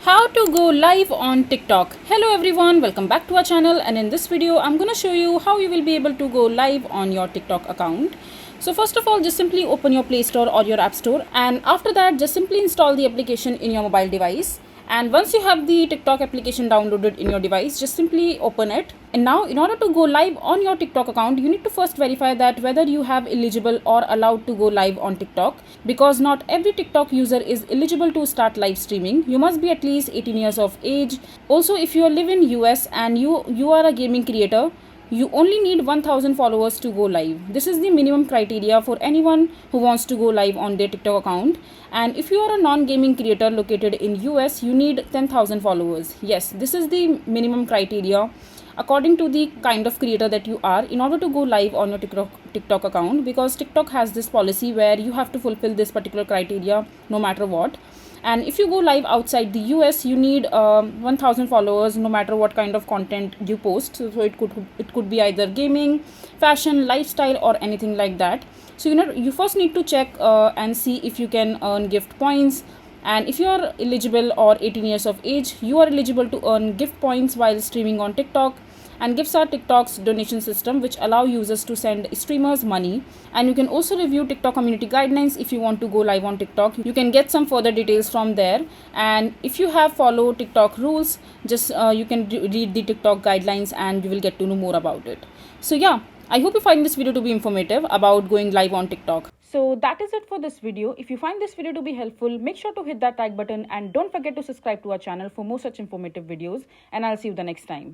How to go live on TikTok. Hello everyone, welcome back to our channel, and in this video I'm going to show you how you will be able to go live on your TikTok account. So first of all, just simply open your Play Store or your App Store, and after that just simply install the application in your mobile device. And once you have the TikTok application downloaded in your device, just simply open it. And now in order to go live on your TikTok account, you need to first verify that whether you have eligible or allowed to go live on TikTok, because not every TikTok user is eligible to start live streaming. You must be at least 18 years of age. Also, if you live in US and you are a gaming creator, you only need 1000 followers to go live. This is the minimum criteria for anyone who wants to go live on their TikTok account. And if you are a non-gaming creator located in US, you need 10,000 followers. Yes, this is the minimum criteria according to the kind of creator that you are in order to go live on your TikTok account, because TikTok has this policy where you have to fulfill this particular criteria no matter what. And if you go live outside the US, you need 1000 followers no matter what kind of content you post. So it could be either gaming, fashion, lifestyle, or anything like that. So you first need to check and see if you can earn gift points. And if you are eligible or 18 years of age, you are eligible to earn gift points while streaming on TikTok. And gifts are TikTok's donation system, which allow users to send streamers money. And you can also review TikTok community guidelines if you want to go live on TikTok. You can get some further details from there. And if you have followed TikTok rules, just you can read the TikTok guidelines and you will get to know more about it. So yeah, I hope you find this video to be informative about going live on TikTok. So that is it for this video. If you find this video to be helpful, make sure to hit that like button and don't forget to subscribe to our channel for more such informative videos. And I'll see you the next time.